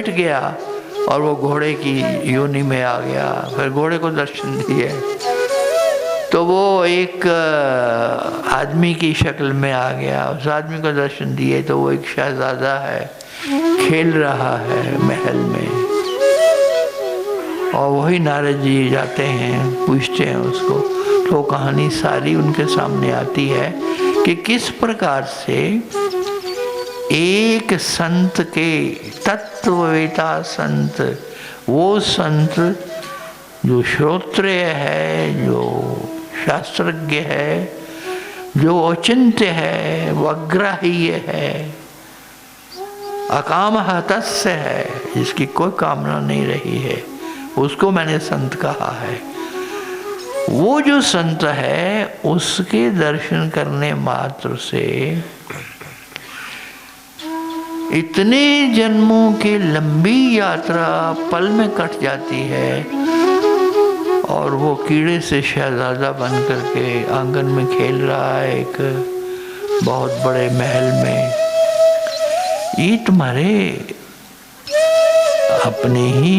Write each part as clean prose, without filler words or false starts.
बैठ गया और वो घोड़े की योनि में आ गया। फिर घोड़े को दर्शन दिए तो वो एक आदमी की शक्ल में आ गया। उस आदमी को दर्शन दिए तो वो एक शहजादा है, खेल रहा है महल में। और वही नारद जी जाते हैं, पूछते हैं उसको, तो कहानी सारी उनके सामने आती है कि किस प्रकार से एक संत के, तत्ववेता संत, वो संत जो श्रोत्रिय है, जो शास्त्रज्ञ है, जो अचिंत्य है, वग्राह्य है, अकामः तस्य है, जिसकी कोई कामना नहीं रही है, उसको मैंने संत कहा है। वो जो संत है उसके दर्शन करने मात्र से इतने जन्मों की लंबी यात्रा पल में कट जाती है और वो कीड़े से शहजादा बन करके आंगन में खेल रहा है एक बहुत बड़े महल में। ये तुम्हारे अपने ही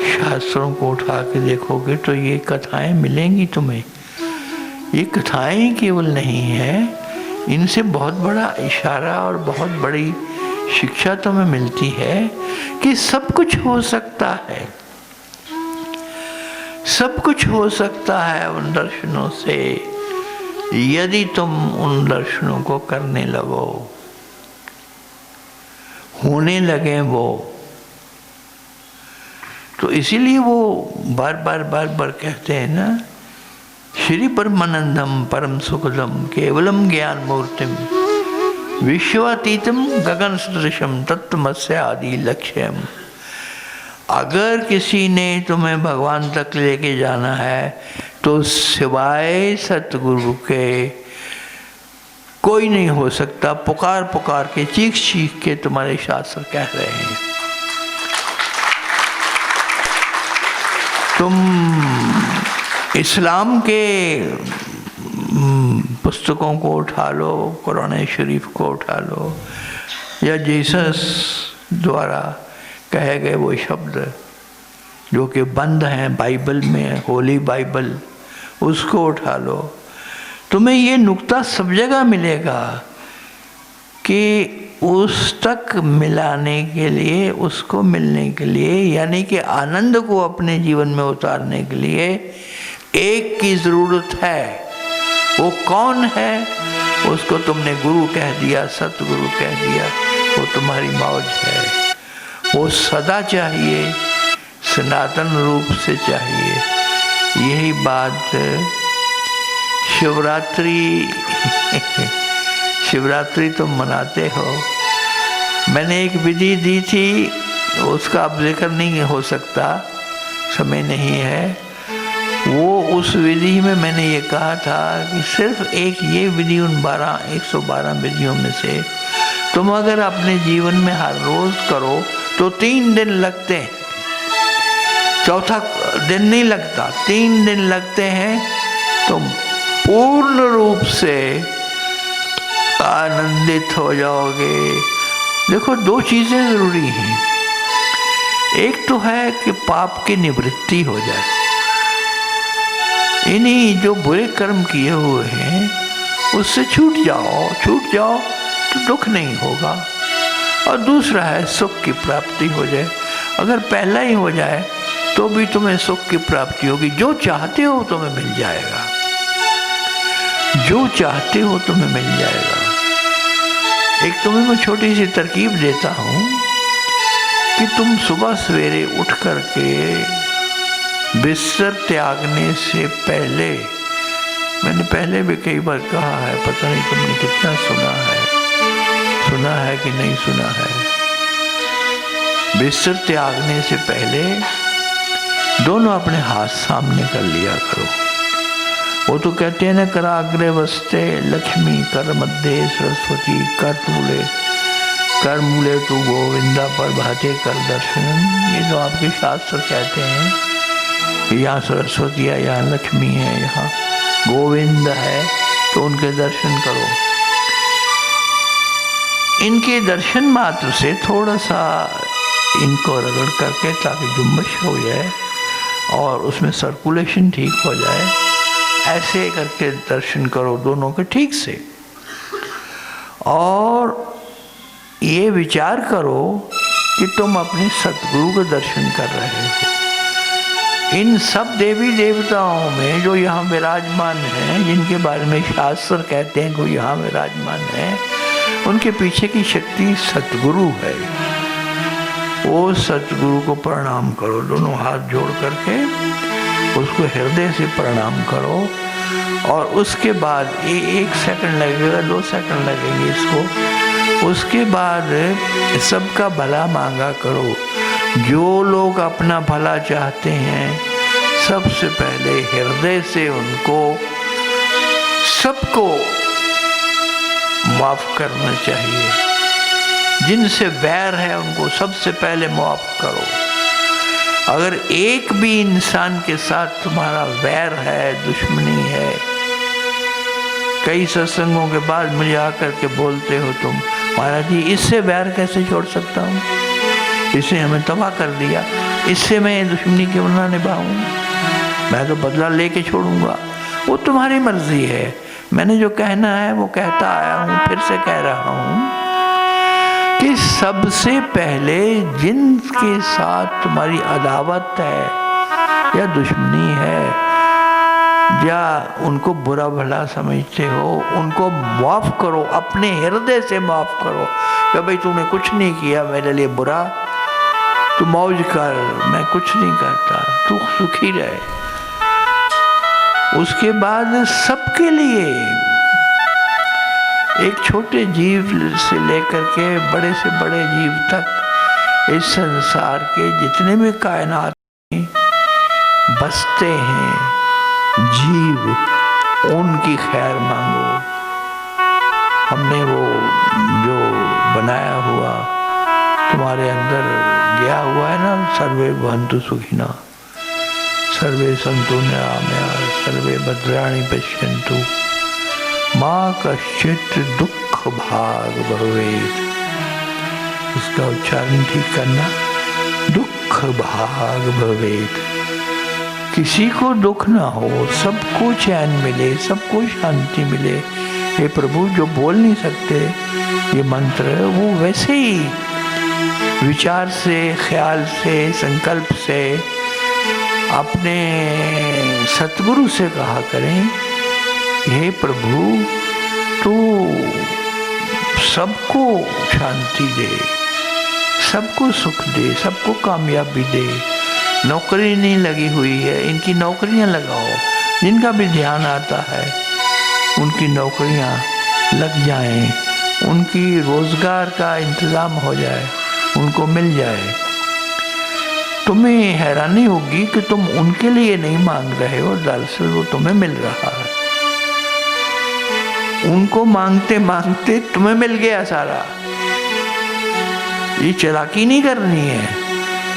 शास्त्रों को उठा के देखोगे तो ये कथाएं मिलेंगी तुम्हें। ये कथाएं केवल नहीं है, इनसे बहुत बड़ा इशारा और बहुत बड़ी शिक्षा तुम्हें मिलती है कि सब कुछ हो सकता है, सब कुछ हो सकता है उन दर्शनों से, यदि तुम उन दर्शनों को करने लगो, होने लगे वो। तो इसीलिए वो बार बार कहते हैं ना, श्री परमानंदम परम सुखदम केवलम ज्ञान मूर्तिम विश्वातीतम गगन सदृशम तत्वमस्य आदि लक्ष्यम। अगर किसी ने तुम्हें भगवान तक लेके जाना है तो सिवाय सतगुरु के कोई नहीं हो सकता। पुकार पुकार के, चीख चीख के तुम्हारे शास्त्र कह रहे हैं। तुम इस्लाम के पुस्तकों को उठा लो, कुरान शरीफ को उठा लो, या जीसस द्वारा कहे गए वो शब्द जो कि बंद हैं बाइबल में, होली बाइबल, उसको उठा लो। तुम्हें ये नुक्ता सब जगह मिलेगा कि उस तक मिलाने के लिए, उसको मिलने के लिए, यानी कि आनंद को अपने जीवन में उतारने के लिए एक की ज़रूरत है। वो कौन है? उसको तुमने गुरु कह दिया, सतगुरु कह दिया, वो तुम्हारी मौज है। वो सदा चाहिए, सनातन रूप से चाहिए। यही बात शिवरात्रि शिवरात्रि तुम मनाते हो। मैंने एक विधि दी थी, उसका अब जिक्र नहीं हो सकता, समय नहीं है। वो उस विधि में मैंने ये कहा था कि सिर्फ एक ये विधि उन 112 विधियों में से तुम अगर अपने जीवन में हर रोज करो तो 3 दिन लगते हैं, चौथा दिन नहीं लगता, 3 दिन लगते हैं। तुम पूर्ण रूप से आनंदित हो जाओगे। देखो, 2 चीजें जरूरी हैं। एक तो है कि पाप की निवृत्ति हो जाए, इन्हीं जो बुरे कर्म किए हुए हैं उससे छूट जाओ तो दुख नहीं होगा। और दूसरा है सुख की प्राप्ति हो जाए। अगर पहला ही हो जाए तो भी तुम्हें सुख की प्राप्ति होगी। जो चाहते हो तुम्हें मिल जाएगा, जो चाहते हो तुम्हें मिल जाएगा। एक तुम्हें मैं छोटी सी तरकीब देता हूँ कि तुम सुबह सवेरे उठ करके बिस्तर त्यागने से पहले, मैंने पहले भी कई बार कहा है, पता नहीं तुमने कितना सुना है कि नहीं सुना है। बिस्तर त्यागने से पहले दोनों अपने हाथ सामने कर लिया करो। वो तो कहते हैं ना, कराग्रे वस्ते लक्ष्मी, कर मध्य सरस्वती, कर मूले तू गोविंदा पर भाते कर दर्शनम। ये तो आपके शास्त्र कहते हैं कि यहाँ सरस्वती है, यहाँ लक्ष्मी है, यहाँ गोविंद है, तो उनके दर्शन करो। इनके दर्शन मात्र से थोड़ा सा इनको रगड़ करके ताकि जुम्बश हो जाए और उसमें सर्कुलेशन ठीक हो जाए, ऐसे करके दर्शन करो दोनों के ठीक से। और ये विचार करो कि तुम अपने सतगुरु के दर्शन कर रहे हो। इन सब देवी देवताओं में जो यहाँ विराजमान हैं, जिनके बारे में शास्त्र कहते हैं कि यहाँ विराजमान है, उनके पीछे की शक्ति सतगुरु है। वो सतगुरु को प्रणाम करो, दोनों हाथ जोड़ करके उसको हृदय से प्रणाम करो। और उसके बाद 1 सेकंड लगेगा, 2 सेकंड लगेंगे इसको। उसके बाद सबका भला मांगा करो। जो लोग अपना भला चाहते हैं, सबसे पहले हृदय से उनको सबको माफ करना चाहिए। जिनसे वैर है उनको सबसे पहले माफ करो। अगर एक भी इंसान के साथ तुम्हारा वैर है, दुश्मनी है, कई सत्संगों के बाद मुझे आकर के बोलते हो तुम, महाराज जी इससे वैर कैसे छोड़ सकता हूँ, इसने हमें तबाह कर दिया, इससे मैं दुश्मनी क्यों ना निभाऊं, मैं तो बदला लेके छोड़ूंगा। वो तुम्हारी मर्जी है। मैंने जो कहना है वो कहता आया हूँ, फिर से कह रहा हूँ कि सबसे पहले जिनके साथ तुम्हारी अदावत है या दुश्मनी है या उनको बुरा भला समझते हो, उनको माफ करो, अपने हृदय से माफ करो कि भाई तूने कुछ नहीं किया मेरे लिए बुरा, तू मौज कर, मैं कुछ नहीं करता, तू सुखी रहे। उसके बाद सबके लिए, एक छोटे जीव से लेकर के बड़े से बड़े जीव तक, इस संसार के जितने भी कायनात में बसते हैं जीव, उनकी खैर मांगो। हमने वो जो बनाया हुआ तुम्हारे अंदर गया हुआ है ना, सर्वे भवन्तु सुखिनः, सर्वे सन्तु निरामयाः, सर्वे भद्राणि पश्यन्तु मा कश्चित् दुःख भाग भवेत्। इसका उच्चारण ठीक करना, दुःख भाग भवेत्। किसी को दुख ना हो, सबको चैन मिले, सबको शांति मिले। हे प्रभु, जो बोल नहीं सकते ये मंत्र, वो वैसे ही विचार से, ख्याल से, संकल्प से अपने सतगुरु से कहा करें, हे प्रभु तू सबको शांति दे, सबको सुख दे, सबको कामयाबी दे। नौकरी नहीं लगी हुई है, इनकी नौकरियां लगाओ। जिनका भी ध्यान आता है उनकी नौकरियां लग जाएं, उनकी रोजगार का इंतज़ाम हो जाए, उनको मिल जाए। तुम्हें हैरानी होगी कि तुम उनके लिए नहीं मांग रहे हो, दरअसल वो तुम्हें मिल रहा है। उनको मांगते मांगते तुम्हें मिल गया सारा। ये चालाकी नहीं करनी है,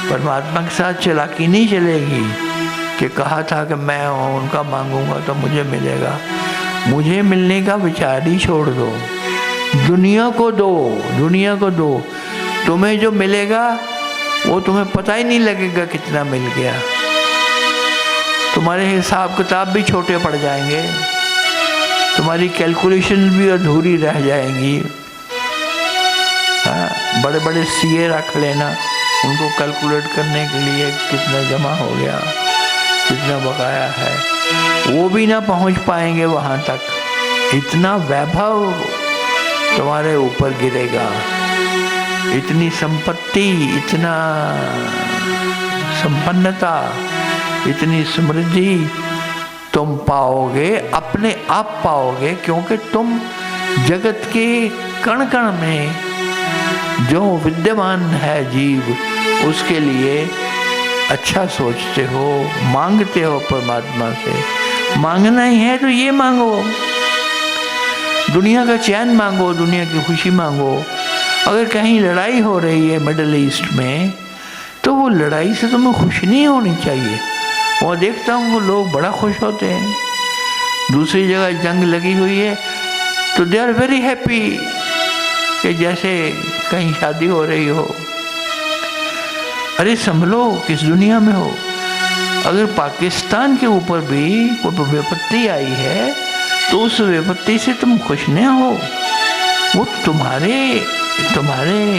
परमात्मा के साथ चालाकी नहीं चलेगी कि कहा था कि मैं उनका मांगूंगा तो मुझे मिलेगा। मुझे मिलने का विचार ही छोड़ दो, दुनिया को दो, दुनिया को दो। तुम्हें जो मिलेगा वो तुम्हें पता ही नहीं लगेगा कितना मिल गया। तुम्हारे हिसाब किताब भी छोटे पड़ जाएंगे, तुम्हारी कैलकुलेशन भी अधूरी रह जाएंगी। हाँ, बड़े बड़े सीए रख लेना, उनको कैलकुलेट करने के लिए कितना जमा हो गया, कितना बकाया है, वो भी ना पहुंच पाएंगे वहां तक। इतना वैभव तुम्हारे ऊपर गिरेगा, इतनी संपत्ति, इतना संपन्नता, इतनी समृद्धि तुम पाओगे, अपने आप पाओगे, क्योंकि तुम जगत के कण कण में जो विद्यमान है जीव, उसके लिए अच्छा सोचते हो, मांगते हो परमात्मा से। मांगना ही है तो ये मांगो, दुनिया का चैन मांगो, दुनिया की खुशी मांगो। अगर कहीं लड़ाई हो रही है मिडिल ईस्ट में, तो वो लड़ाई से तुम्हें खुश नहीं होनी चाहिए। और देखता हूँ वो लोग बड़ा खुश होते हैं। दूसरी जगह जंग लगी हुई है तो दे आर वेरी हैप्पी, कि जैसे कहीं शादी हो रही हो। अरे संभलो, किस दुनिया में हो। अगर पाकिस्तान के ऊपर भी कोई विपत्ति आई है तो उस विपत्ति से तुम खुश न हो, वो तुम्हारे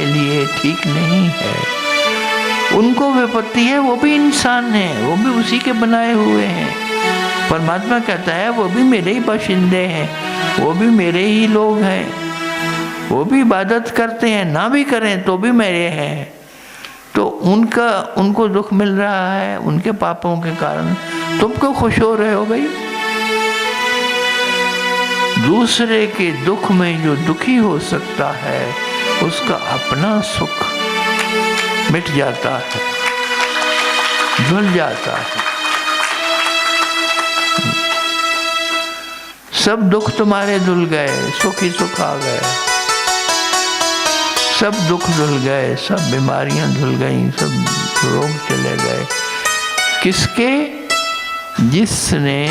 लिए ठीक नहीं है। उनको विपत्ति है, वो भी इंसान है, वो भी उसी के बनाए हुए हैं। परमात्मा कहता है वो भी मेरे ही बाशिंदे हैं, वो भी मेरे ही लोग हैं, वो भी इबादत करते हैं, ना भी करें तो भी मेरे हैं। तो उनको दुख मिल रहा है उनके पापों के कारण, तुम क्यों खुश हो रहे हो भाई। दूसरे के दुख में जो दुखी हो सकता है उसका अपना सुख मिट जाता है, धुल जाता है। सब दुख तुम्हारे धुल गए, सुख ही सुख आ गए। सब दुख धुल गए, सब बीमारियां धुल गई, सब रोग चले गए। किसके? जिसने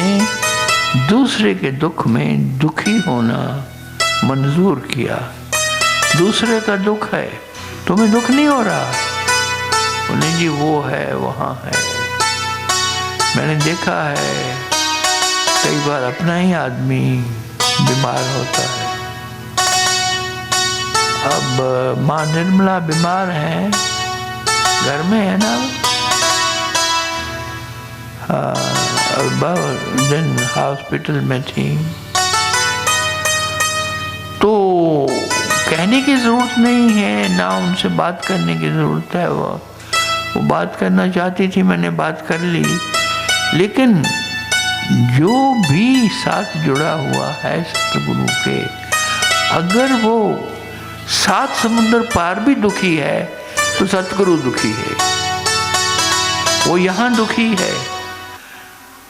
दूसरे के दुख में दुखी होना मंजूर किया। दूसरे का दुख है, तुम्हें दुख नहीं हो रहा। बोले जी वो है, वहाँ है। मैंने देखा है कई बार अपना ही आदमी बीमार होता है। अब माँ निर्मला बीमार है, घर में है ना, दिन हॉस्पिटल में थी। तो कहने की जरूरत नहीं है, ना उनसे बात करने की जरूरत है। वो बात करना चाहती थी, मैंने बात कर ली। लेकिन जो भी साथ जुड़ा हुआ है सतगुरु के, अगर वो 7 समुंदर पार भी दुखी है तो सतगुरु दुखी है। वो यहाँ दुखी है,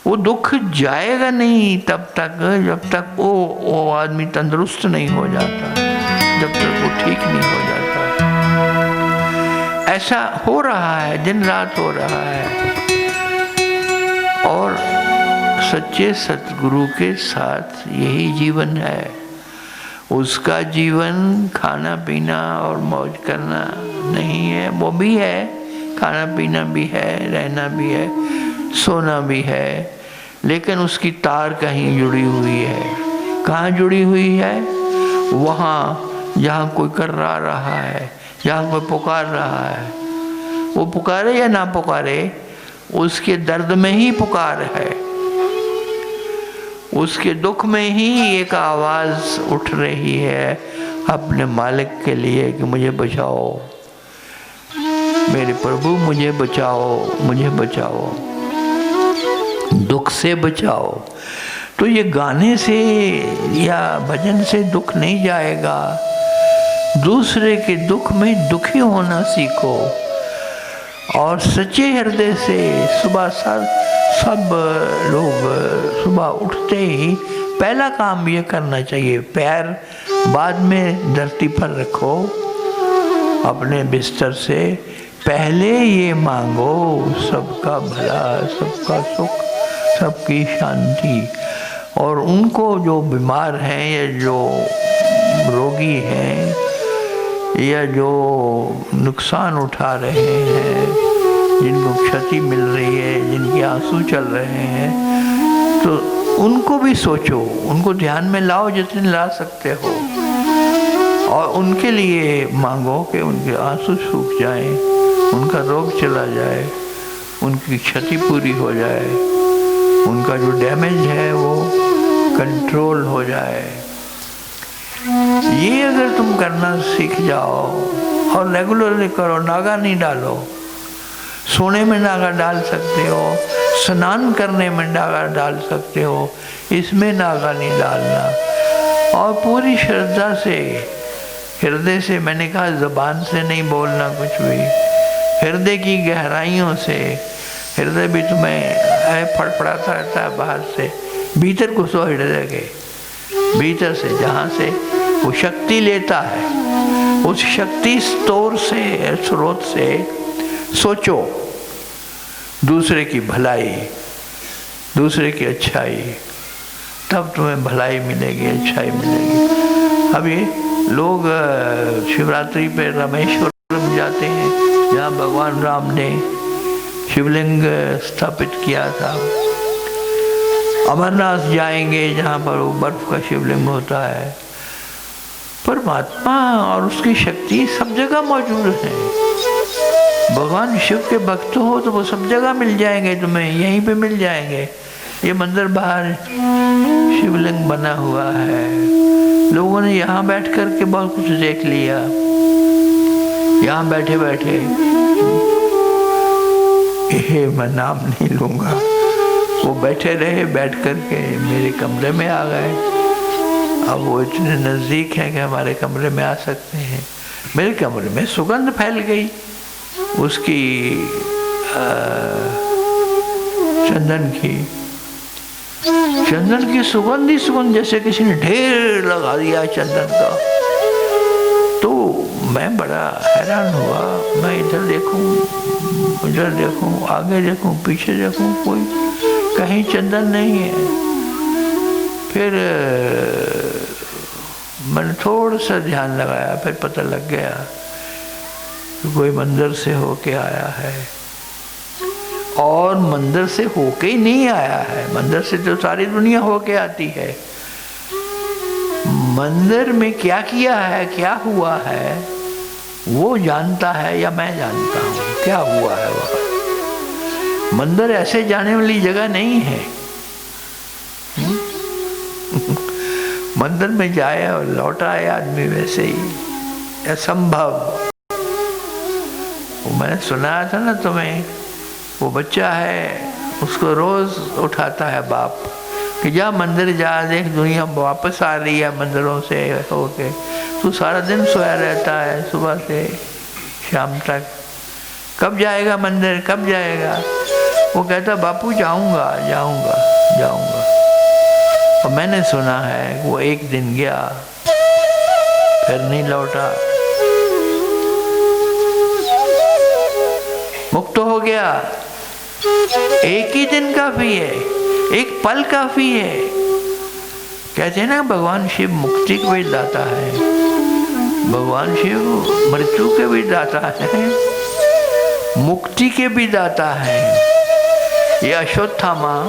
वो दुख जाएगा नहीं तब तक जब तक वो आदमी तंदुरुस्त नहीं हो जाता, जब तक वो ठीक नहीं हो जाता। ऐसा हो रहा है, दिन रात हो रहा है। और सच्चे सतगुरु के साथ यही जीवन है। उसका जीवन खाना पीना और मौज करना नहीं है, वो भी है, खाना पीना भी है, रहना भी है, सोना भी है। लेकिन उसकी तार कहीं जुड़ी हुई है। कहाँ जुड़ी हुई है? वहाँ जहाँ कोई कर रहा है, जहाँ कोई पुकार रहा है। वो पुकारे या ना पुकारे, उसके दर्द में ही पुकार है, उसके दुख में ही एक आवाज उठ रही है अपने मालिक के लिए कि मुझे बचाओ, मेरे प्रभु मुझे बचाओ, मुझे बचाओ, दुख से बचाओ। तो ये गाने से या भजन से दुख नहीं जाएगा। दूसरे के दुख में दुखी होना सीखो और सच्चे हृदय से सुबह सब लोग सुबह उठते ही पहला काम ये करना चाहिए, पैर बाद में धरती पर रखो, अपने बिस्तर से पहले ये मांगो सबका भला, सबका सुख, सबकी शांति। और उनको जो बीमार हैं या जो रोगी हैं या जो नुकसान उठा रहे हैं, जिनको क्षति मिल रही है, जिनके आंसू चल रहे हैं, तो उनको भी सोचो, उनको ध्यान में लाओ जितने ला सकते हो, और उनके लिए मांगो कि उनके आंसू सूख जाएं, उनका रोग चला जाए, उनकी क्षति पूरी हो जाए, उनका जो डैमेज है वो कंट्रोल हो जाए। ये अगर तुम करना सीख जाओ और रेगुलरली करो, नागा नहीं डालो। सोने में नागा डाल सकते हो, स्नान करने में नागा डाल सकते हो, इसमें नागा नहीं डालना। और पूरी श्रद्धा से, हृदय से, मैंने कहा ज़बान से नहीं बोलना कुछ भी, हृदय की गहराइयों से। हृदय भी तुम्हें फड़फड़ाता रहता है बाहर से, भीतर घुसो हृदय के भीतर से, जहाँ से वो शक्ति लेता है, उस शक्ति स्रोत से सोचो दूसरे की भलाई, दूसरे की अच्छाई, तब तुम्हें भलाई मिलेगी, अच्छाई मिलेगी। अब ये लोग शिवरात्रि पे रामेश्वरम जाते हैं, जहाँ भगवान राम ने शिवलिंग स्थापित किया था। अमरनाथ जाएंगे जहाँ पर वो बर्फ का शिवलिंग होता है। परमात्मा और उसकी शक्ति सब जगह मौजूद है। भगवान शिव के भक्त हो तो वो सब जगह मिल जाएंगे, तुम्हें यहीं पे मिल जाएंगे। ये मंदिर बाहर शिवलिंग बना हुआ है। लोगों ने यहाँ बैठ कर के बहुत कुछ देख लिया। यहाँ बैठे बैठे, ये मैं नाम नहीं लूँगा, वो बैठे रहे, बैठ कर के मेरे कमरे में आ गए। अब वो इतने नज़दीक हैं कि हमारे कमरे में आ सकते हैं। मेरे कमरे में सुगंध फैल गई उसकी, चंदन की सुगंध ही सुगंध, जैसे किसी ने ढेर लगा दिया चंदन का। तो मैं बड़ा हैरान हुआ। मैं इधर देखूं, उधर देखूं, आगे देखूं, पीछे देखूं, कोई कहीं चंदन नहीं है। फिर मैंने थोड़ा सा ध्यान लगाया, फिर पता लग गया कि कोई मंदिर से होके आया है। और मंदिर से होके ही नहीं आया है, मंदिर से तो सारी दुनिया होके आती है। मंदिर में क्या किया है, क्या हुआ है, वो जानता है या मैं जानता हूँ क्या हुआ है वहाँ। मंदिर ऐसे जाने वाली जगह नहीं है। मंदिर में जाए और लौटा आए आदमी वैसे ही, असंभव। मैंने सुनाया था ना तुम्हें, वो बच्चा है, उसको रोज उठाता है बाप कि जा मंदिर जा, देख दुनिया वापस आ रही है मंदिरों से होके। तू सारा दिन सोया रहता है सुबह से शाम तक, कब जाएगा मंदिर, कब जाएगा? वो कहता बापू जाऊंगा जाऊंगा जाऊंगा। और मैंने सुना है वो एक दिन गया, फिर नहीं लौटा, मुक्त हो गया। एक ही दिन काफी है, एक पल काफी है। कहते हैं ना भगवान शिव मुक्ति के भी दाता है, भगवान शिव मृत्यु के भी दाता है, मुक्ति के भी दाता है। ये अश्वत्थामा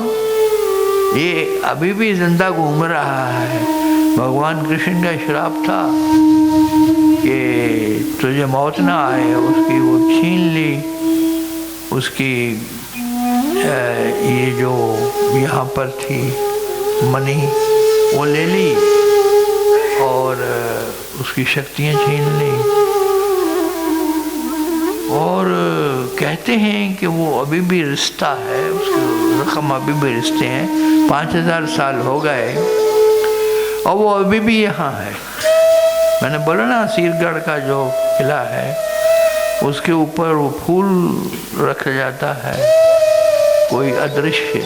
ये अभी भी जिंदा घूम रहा है। भगवान कृष्ण का श्राप था कि तुझे मौत ना आए, उसकी वो छीन ली, उसकी ये जो यहाँ पर थी मणि वो ले ली और उसकी शक्तियाँ छीन ली। और कहते हैं कि वो अभी भी रिश्ता है, उसके रकम अभी भी रिश्ते हैं। 5000 साल हो गए और वो अभी भी यहाँ है। मैंने बोला ना सीरगढ़ का जो किला है उसके ऊपर वो फूल रखा जाता है, कोई अदृश्य।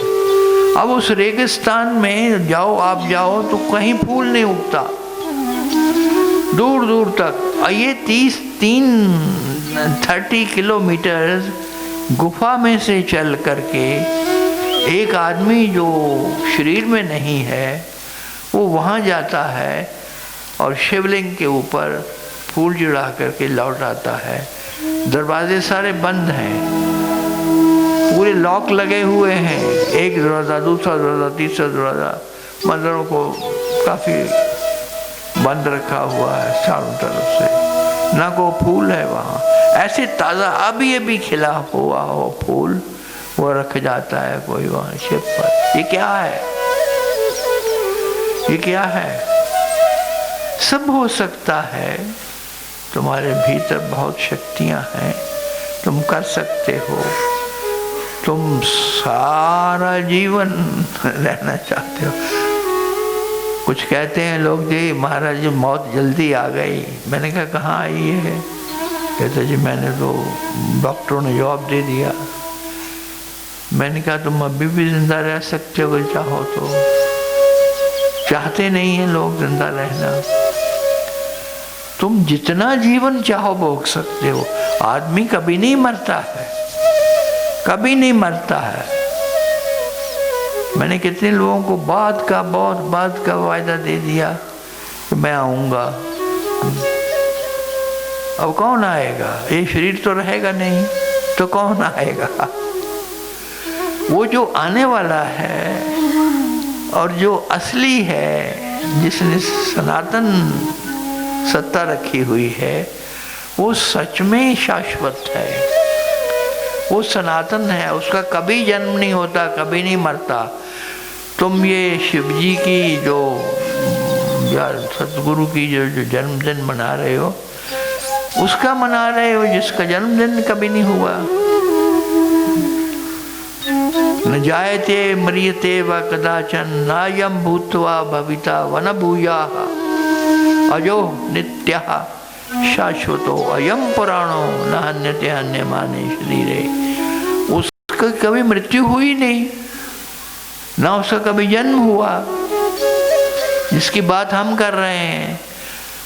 अब उस रेगिस्तान में जाओ, आप जाओ तो कहीं फूल नहीं उगता दूर दूर तक। और ये 30 किलोमीटर गुफा में से चल करके एक आदमी जो शरीर में नहीं है वो वहाँ जाता है और शिवलिंग के ऊपर फूल चढ़ा करके लौट आता है। दरवाजे सारे बंद हैं, पूरे लॉक लगे हुए हैं, एक दरवाज़ा, दूसरा दरवाज़ा, तीसरा दरवाज़ा। मंदिरों को काफ़ी बंद रखा हुआ है चारों तरफ से, ना को फूल है वहाँ। ऐसे ताज़ा अभी अभी खिला हुआ हो फूल वो रख जाता है कोई वहाँ शिव पर। ये क्या है, ये क्या है? सब हो सकता है। तुम्हारे भीतर बहुत शक्तियाँ हैं, तुम कर सकते हो। तुम सारा जीवन रहना चाहते हो। कुछ कहते हैं लोग जी महाराज जी मौत जल्दी आ गई। मैंने कहा कहाँ आई है? कहते जी मैंने तो डॉक्टरों ने जवाब दे दिया। मैंने कहा तुम अभी भी जिंदा रह सकते हो चाहो तो। चाहते नहीं है लोग जिंदा रहना। तुम जितना जीवन चाहो भोग सकते हो। आदमी कभी नहीं मरता है, कभी नहीं मरता है। मैंने कितने लोगों को बहुत बात का वायदा दे दिया कि मैं आऊँगा, अब कौन आएगा? ये शरीर तो रहेगा नहीं, तो कौन आएगा? वो जो आने वाला है और जो असली है, जिसने सनातन सत्ता रखी हुई है, वो सच में शाश्वत है, वो सनातन है, उसका कभी जन्म नहीं होता, कभी नहीं मरता। तुम ये शिव जी की जो या सतगुरु की जो जन्मदिन मना रहे हो, उसका मना रहे हो जिसका जन्मदिन कभी नहीं हुआ। न जायते म्रियते व कदाचन नायम भूत्वा भविता वन भूयाः अजो नित्यः शाश्वतो अयम पुराणो न हन्यते हन्यमाने शरीरे। उसका कभी मृत्यु हुई नहीं, ना उसका कभी जन्म हुआ। जिसकी बात हम कर रहे हैं,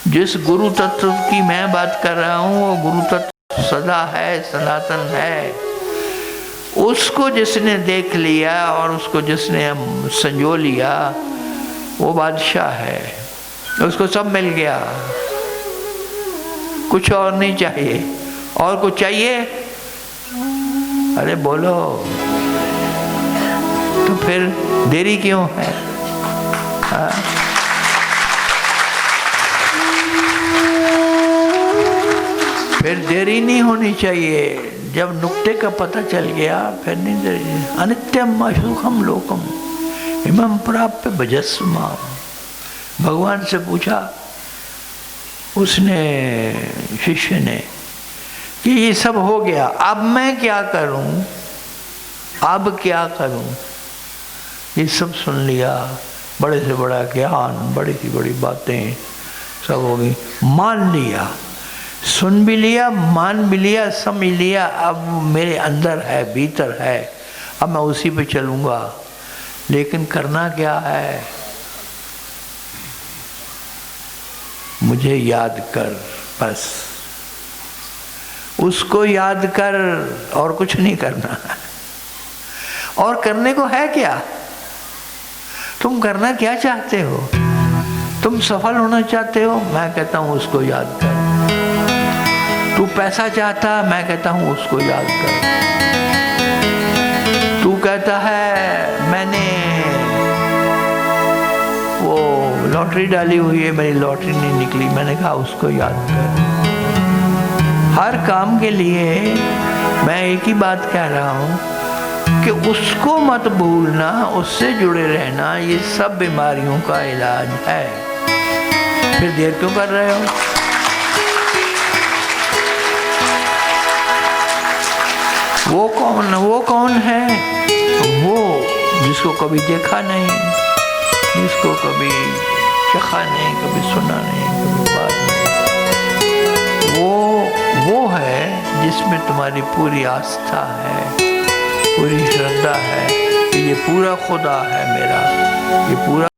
जिस गुरु तत्व की मैं बात कर रहा हूँ, वो गुरु तत्व सदा है, सनातन है। उसको जिसने देख लिया और उसको जिसने संजो लिया, वो बादशाह है, उसको सब मिल गया, कुछ और नहीं चाहिए। और कुछ चाहिए? अरे बोलो, तो फिर देरी क्यों है? हाँ? फिर देरी नहीं होनी चाहिए। जब नुक्ते का पता चल गया, फिर नहीं देरी। अनित्यम अशुखम लोकम इमं प्राप्य भजस्व माम। भगवान से पूछा उसने, शिष्य ने, कि ये सब हो गया, अब मैं क्या करूं? अब क्या करूं? ये सब सुन लिया, बड़े से बड़ा ज्ञान, बड़ी सी बड़ी बातें सब हो गई, मान लिया, सुन भी लिया, मान भी लिया, समझ लिया। अब मेरे अंदर है, भीतर है, अब मैं उसी पे चलूंगा। लेकिन करना क्या है? मुझे याद कर, बस उसको याद कर, और कुछ नहीं करना। और करने को है क्या? तुम करना क्या चाहते हो? तुम सफल होना चाहते हो? मैं कहता हूं उसको याद कर। तू पैसा चाहता, मैं कहता हूं उसको याद कर। तू कहता है मैंने वो लॉटरी डाली हुई है, मेरी लॉटरी नहीं निकली, मैंने कहा उसको याद कर। हर काम के लिए मैं एक ही बात कह रहा हूं कि उसको मत भूलना, उससे जुड़े रहना, ये सब बीमारियों का इलाज है। फिर देर क्यों कर रहे हो? वो कौन है? वो जिसको कभी देखा नहीं, जिसको कभी चखा नहीं, कभी सुना नहीं, कभी बात नहीं। वो है जिसमें तुम्हारी पूरी आस्था है, पूरी श्रद्धा है कि ये पूरा खुदा है मेरा, ये पूरा